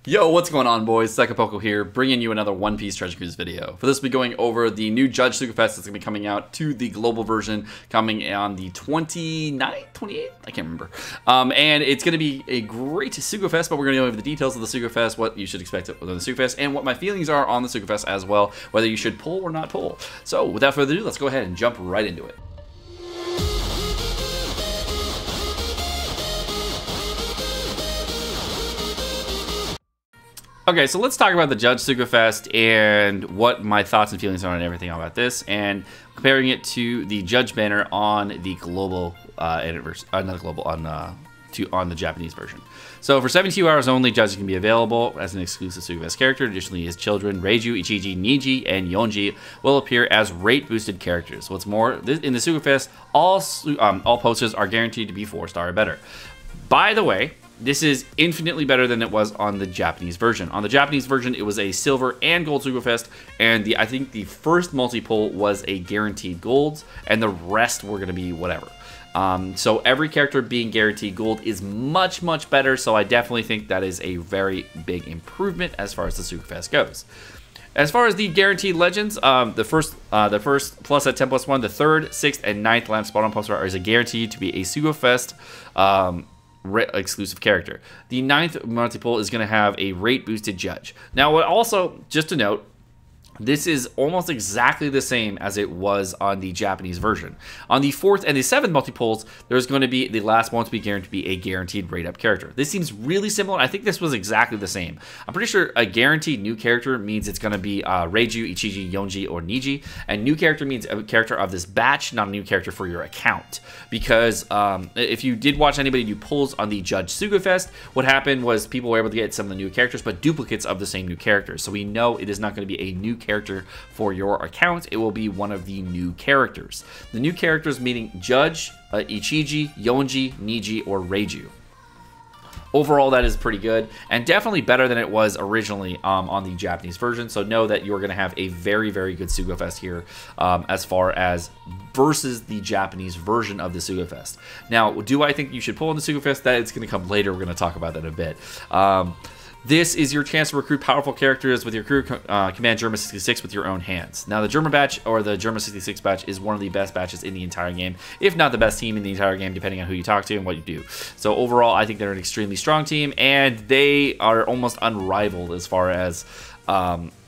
Yo, what's going on, boys? Sekapoko here, bringing you another One Piece Treasure Cruise video. For this, we'll be going over the new Judge Sugofest that's going to be coming out to the global version, coming on the 29th, 28th? I can't remember. And it's going to be a great Sugofest, but we're going to go over the details of the Sugofest, what you should expect of the Sugofest, and what my feelings are on the Sugofest as well, whether you should pull or not pull. So, without further ado, let's go ahead and jump right into it. Okay, so let's talk about the Judge Sugofest and what my thoughts and feelings are on everything about this, and comparing it to the Judge banner on the global anniversary, not global, on the Japanese version. So for 72 hours only, Judge can be available as an exclusive Sugofest character. Additionally, his children, Reiju, Ichiji, Niji, and Yonji, will appear as rate-boosted characters. What's more, in the Sugofest, all posters are guaranteed to be 4-star or better. By the way, this is infinitely better than it was on the Japanese version. On the Japanese version, it was a silver and gold Sugofest, and I think the first multi-pull was a guaranteed golds, and the rest were going to be whatever. So every character being guaranteed gold is much, much better, so I definitely think that is a very big improvement as far as the Sugofest goes. As far as the guaranteed legends, the first plus at 10+1, the 3rd, 6th, and 9th lamp spot on poster is a guaranteed to be a Sugofest exclusive character. The 9th multiple is going to have a rate boosted Judge. Now, what also, just to note, this is almost exactly the same as it was on the Japanese version. On the 4th and the 7th multipulls, there's going to be the last one to be guaranteed to be a guaranteed rate up character. This seems really similar. I think this was exactly the same. I'm pretty sure a guaranteed new character means it's going to be Reiju, Ichiji, Yonji, or Niji. And new character means a character of this batch, not a new character for your account. Because if you did watch anybody do pulls on the Judge Sugofest, what happened was people were able to get some of the new characters, but duplicates of the same new characters. So we know it is not going to be a new character for your account. It will be one of the new characters. The new characters meaning Judge, Ichiji, Yonji, Niji, or Reiju. Overall, that is pretty good, and definitely better than it was originally on the Japanese version. So know that you're going to have a very, very good Sugofest here as far as versus the Japanese version of the Sugofest. Now, do I think you should pull in the Sugofest? That is going to come later. We're going to talk about that in a bit. This is your chance to recruit powerful characters with your crew command Germa 66 with your own hands. Now, the Germa batch, or the Germa 66 batch, is one of the best batches in the entire game, if not the best team in the entire game, depending on who you talk to and what you do. So overall, I think they're an extremely strong team, and they are almost unrivaled as far as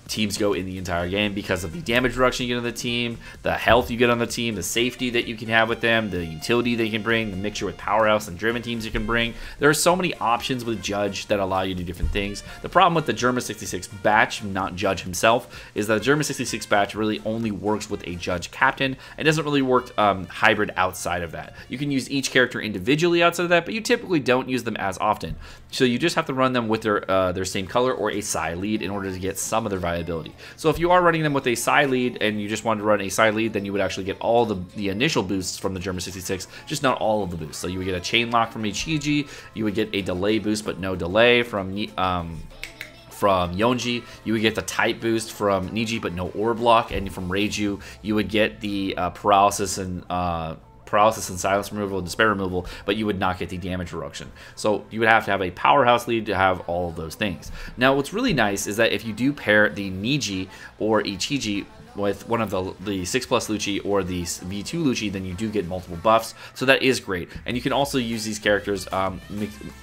teams go in the entire game because of the damage reduction you get on the team, the health you get on the team, the safety that you can have with them, the utility they can bring, the mixture with powerhouse and driven teams you can bring. There are so many options with Judge that allow you to do different things. The problem with the Germa 66 batch, not Judge himself, is that the Germa 66 batch really only works with a Judge captain and doesn't really work hybrid outside of that. You can use each character individually outside of that, but you typically don't use them as often. So you just have to run them with their same color or a side lead in order to get some of their viability. So if you are running them with a side lead and you just wanted to run a side lead, then you would actually get all the initial boosts from the Germa 66, just not all of the boosts. So you would get a chain lock from Ichiji, you would get a delay boost but no delay from Yonji, you would get the type boost from Niji but no orb block, and from Reiju you would get the paralysis and silence removal and despair removal, but you would not get the damage reduction. So you would have to have a powerhouse lead to have all of those things. Now, what's really nice is that if you do pair the Niji or Ichiji with one of the 6+ Lucci or the V2 Lucci, then you do get multiple buffs, so that is great. And you can also use these characters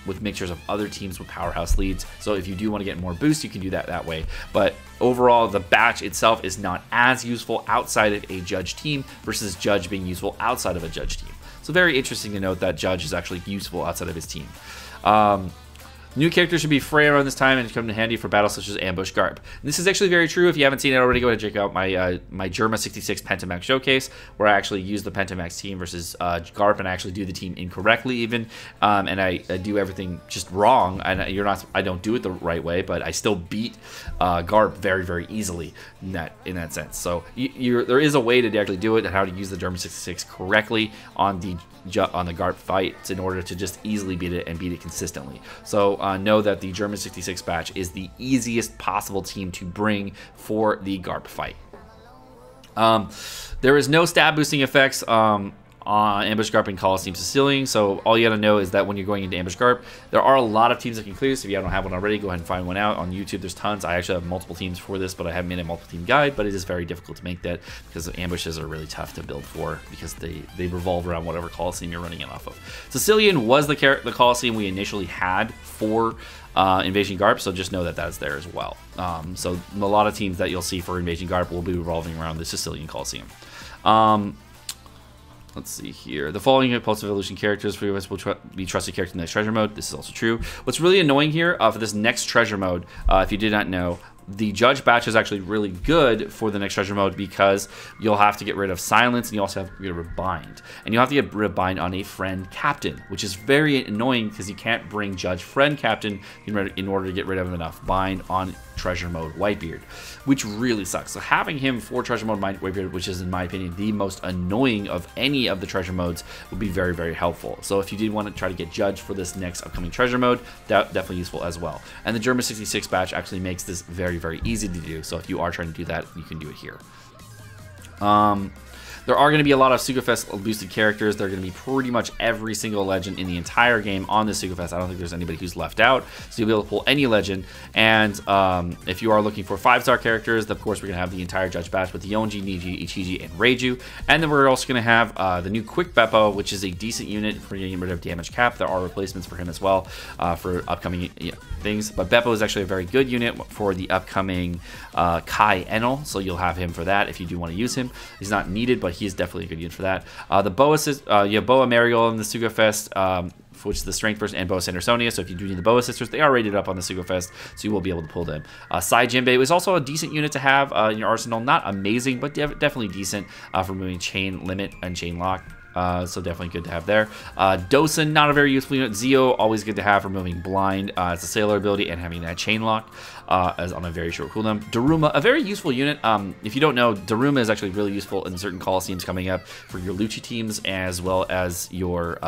with mixtures of other teams with powerhouse leads, so if you do want to get more boost, you can do that way. But overall, the batch itself is not as useful outside of a Judge team versus Judge being useful outside of a Judge team. So very interesting to note that Judge is actually useful outside of his team. New characters should be free around this time and come in handy for battles such as Ambush Garp. And this is actually very true. If you haven't seen it already, go ahead and check out my Germa 66 Pentamax showcase, where I actually use the Pentamax team versus Garp, and I actually do the team incorrectly even, and I do everything just wrong. And I don't do it the right way, but I still beat Garp very, very easily in that sense. So there is a way to actually do it and how to use the Germa 66 correctly on the Garp fights in order to just easily beat it and beat it consistently. So know that the Germa 66 batch is the easiest possible team to bring for the Garp fight. There is no stab boosting effects Ambush Garp and Coliseum Sicilian. So all you gotta know is that when you're going into Ambush Garp, there are a lot of teams that can clear this. If you don't have one already, go ahead and find one out on YouTube. There's tons. I actually have multiple teams for this, but I haven't made a multiple team guide. But it is very difficult to make that because ambushes are really tough to build for because they revolve around whatever Coliseum you're running it off of. Sicilian was the Coliseum we initially had for Invasion Garp, so just know that that's there as well. So a lot of teams that you'll see for Invasion Garp will be revolving around the Sicilian Coliseum. Let's see here. The following Impulsive Evolution characters for us will be trusted characters in the next treasure mode. This is also true. What's really annoying here for this next treasure mode, if you did not know, the Judge Batch is actually really good for the next treasure mode because you'll have to get rid of Silence and you also have to get rid of Bind. And you'll have to get rid of Bind on a Friend Captain, which is very annoying because you can't bring Judge Friend Captain in order to get rid of enough Bind on treasure mode Whitebeard, which really sucks. So having him for treasure mode Whitebeard, which is in my opinion the most annoying of any of the treasure modes, would be very, very helpful. So if you did want to try to get Judge for this next upcoming treasure mode, that's definitely useful as well. And the German 66 batch actually makes this very, very easy to do. So if you are trying to do that, you can do it here. There are going to be a lot of Sugofest boosted characters. They're going to be pretty much every single legend in the entire game on this Sugofest. I don't think there's anybody who's left out, so you'll be able to pull any legend. And if you are looking for 5-star characters, of course, we're going to have the entire Judge Batch with Yonji, Niji, Ichiji, and Reiju. And then we're also going to have the new Quick Bepo, which is a decent unit for getting rid of damage cap. There are replacements for him as well for upcoming things. But Bepo is actually a very good unit for the upcoming Kai Enel, so you'll have him for that if you do want to use him. He's not needed, but he's definitely a good unit for that. The Boa, you have Boa Marigold in the Sugofest, which is the Strength version, and Boa Sandersonia. So if you do need the Boa Sisters, they are rated up on the Sugofest, so you will be able to pull them. Sai Jinbei was also a decent unit to have in your arsenal. Not amazing, but definitely decent for moving Chain Limit and Chain Lock. So definitely good to have there. Dosen, not a very useful unit. Zio, always good to have for moving Blind. It's a sailor ability and having that chain lock as on a very short cooldown. Daruma, a very useful unit. If you don't know, Daruma is actually really useful in certain Coliseums coming up for your Lucci teams as well as your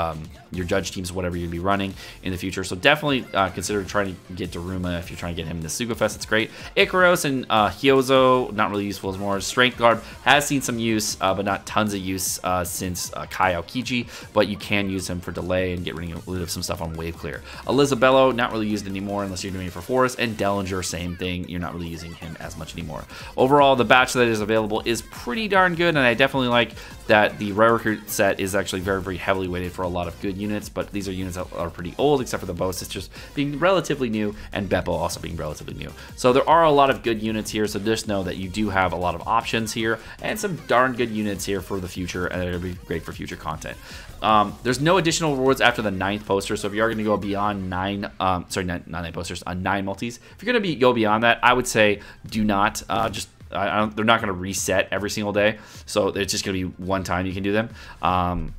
Judge teams, whatever you'd be running in the future. So definitely consider trying to get Daruma if you're trying to get him in the Sugofest. It's great. Ikaros and Hyozo, not really useful as more. Strength Guard has seen some use, but not tons of use since Kai Aokiji, but you can use him for delay and get rid of some stuff on wave clear. Elizabello, not really used anymore unless you're doing it for forest, and Dellinger, same thing. You're not really using him as much anymore. Overall, the batch that is available is pretty darn good, and I definitely like that the Rare Recruit set is actually very, very heavily weighted for a lot of good units, but these are units that are pretty old, except for the Boa Sisters being relatively new, and Bepo also being relatively new. So there are a lot of good units here, so just know that you do have a lot of options here, and some darn good units here for the future, and it'll be great for future content. There's no additional rewards after the 9th poster, so if you are going to go beyond 9 posters, 9 multis, if you're going to go beyond that, I would say do not, they're not going to reset every single day, so it's just going to be one time you can do them.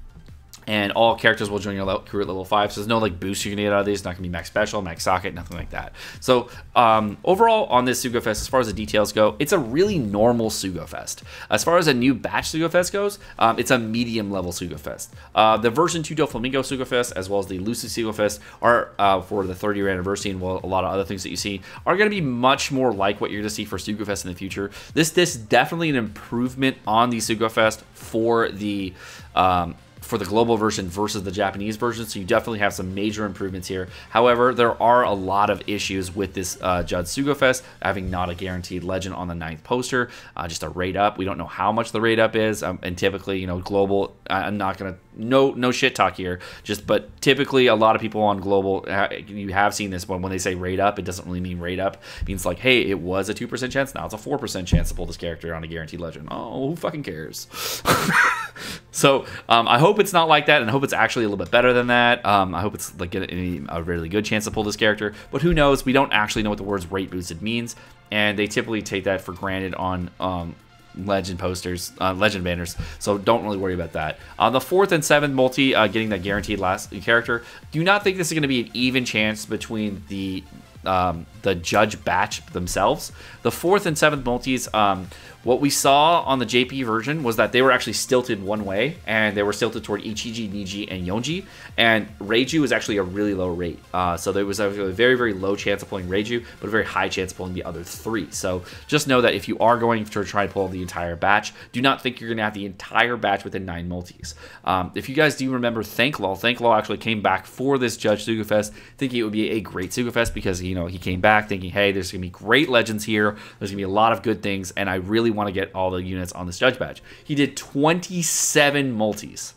And all characters will join your crew at level 5, so there's no like boost you can get out of these. It's not going to be max special, max socket, nothing like that. So overall on this Sugofest, as far as the details go, it's a really normal Sugofest. As far as a new batch Sugofest goes, it's a medium level Sugofest. The version 2 Doflamingo Sugofest, as well as the Lucy Sugofest, are for the 30-year anniversary, and a lot of other things that you see are going to be much more like what you're going to see for Sugofest in the future. This is definitely an improvement on the Sugofest for the global version versus the Japanese version, so you definitely have some major improvements here. However, there are a lot of issues with this Judge Sugofest, having not a guaranteed legend on the 9th poster, just a rate up. We don't know how much the rate up is, and typically, you know, global, I'm not gonna, no shit talk here, but typically a lot of people on global, you have seen this, but when they say rate up, it doesn't really mean rate up. It means like, hey, it was a 2% chance, now it's a 4% chance to pull this character on a guaranteed legend. Oh, who fucking cares? So I hope it's not like that, and I hope it's actually a little bit better than that. I hope it's like a really good chance to pull this character, but who knows? We don't actually know what the words rate boosted means, and they typically take that for granted on legend posters, legend banners, so don't really worry about that. The 4th and 7th multi, getting that guaranteed last character, do not think this is going to be an even chance between the the judge batch themselves. The 4th and 7th multis, what we saw on the JP version was that they were actually stilted one way, and they were stilted toward Ichiji, Niji, and Yonji, and Reiju was actually a really low rate. So there was a very, very low chance of pulling Reiju, but a very high chance of pulling the other 3. So just know that if you are going to try to pull the entire batch, do not think you're going to have the entire batch within 9 multis. If you guys do remember Thanklaw actually came back for this Judge Sugofest, thinking it would be a great Sugofest because, you know, he came back thinking, hey, there's going to be great legends here, there's going to be a lot of good things, and I really want to get all the units on this Judge badge. He did 27 multis.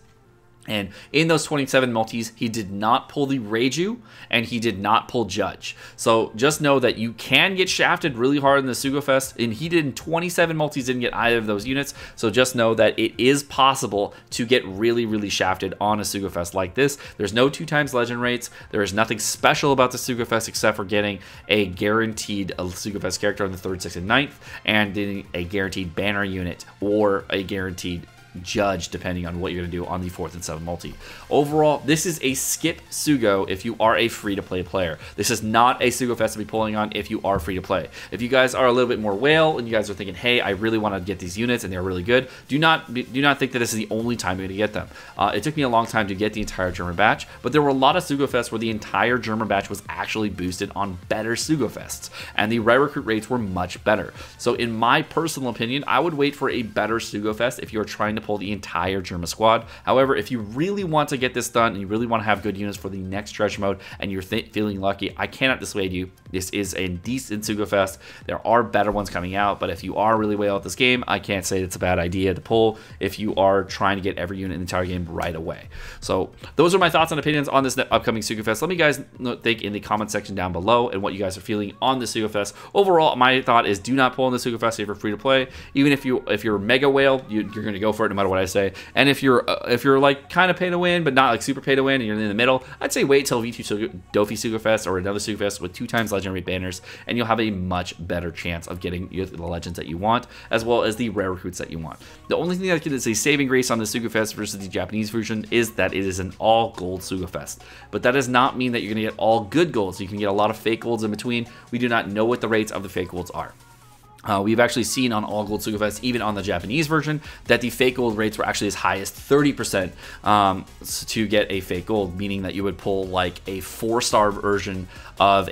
And in those 27 multis, he did not pull the Reiju, and he did not pull Judge. So just know that you can get shafted really hard in the Sugofest, and he did in 27 multis, didn't get either of those units. So just know that it is possible to get really, really shafted on a Sugofest like this. There's no 2x legend rates. There is nothing special about the Sugofest except for getting a guaranteed Sugofest character on the 3rd, 6th, and 9th, and getting a guaranteed banner unit or a guaranteed Judge, depending on what you're going to do on the 4th and 7th multi. Overall, this is a skip Sugo if you are a free-to-play player. This is not a Sugofest to be pulling on if you are free-to-play. If you guys are a little bit more whale and you guys are thinking, hey, I really want to get these units and they're really good, do not think that this is the only time you're going to get them. It took me a long time to get the entire German batch, but there were a lot of Sugofests where the entire German batch was actually boosted on better Sugofests, and the rare recruit rates were much better. So in my personal opinion, I would wait for a better Sugofest if you are trying to pull the entire German squad. However, if you really want to get this done and you really want to have good units for the next stretch mode and you're feeling lucky, I cannot dissuade you. This is a decent Sugofest. There are better ones coming out, but if you are really whale at this game, I can't say it's a bad idea to pull if you are trying to get every unit in the entire game right away. So those are my thoughts and opinions on this upcoming Sugofest. Let me guys think in the comment section down below and what you guys are feeling on the Sugofest. Overall, my thought is do not pull in the Sugofest if you're free to play. Even if you're mega whale, you're going to go for it no matter what I say. And if you're like kind of pay to win but not like super pay to win and you're in the middle, I'd say wait till V2 Dofi Sugofest or another Sugofest with 2x legendary banners, and you'll have a much better chance of getting the legends that you want as well as the rare recruits that you want. The only thing that is a saving grace on the Sugofest versus the Japanese version is that it is an all gold Sugofest, but that does not mean that you're going to get all good golds. You can get a lot of fake golds in between. We do not know what the rates of the fake golds are. We've actually seen on all gold Sugofest, even on the Japanese version, that the fake gold rates were actually as high as 30% to get a fake gold, meaning that you would pull like a 4-star version of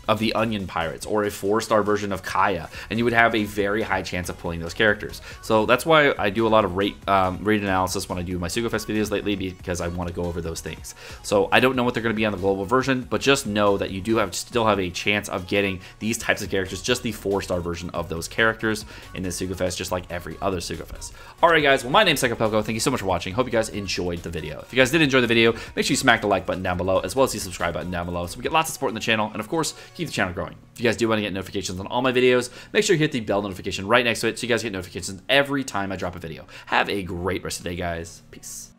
of the Onion Pirates or a 4-star version of Kaya, and you would have a very high chance of pulling those characters. So that's why I do a lot of rate analysis when I do my Sugofest videos lately, because I want to go over those things. So I don't know what they're going to be on the global version, but just know that you do still have a chance of getting these types of characters, just the 4-star version of those characters in this Sugofest, just like every other Sugofest. Alright guys, well my name's Sekapoko, thank you so much for watching, hope you guys enjoyed the video. If you guys did enjoy the video, make sure you smack the like button down below, as well as the subscribe button down below, so we get lots of support in the channel, and of course, keep the channel growing. If you guys do want to get notifications on all my videos, make sure you hit the bell notification right next to it so you guys get notifications every time I drop a video. Have a great rest of the day, guys. Peace.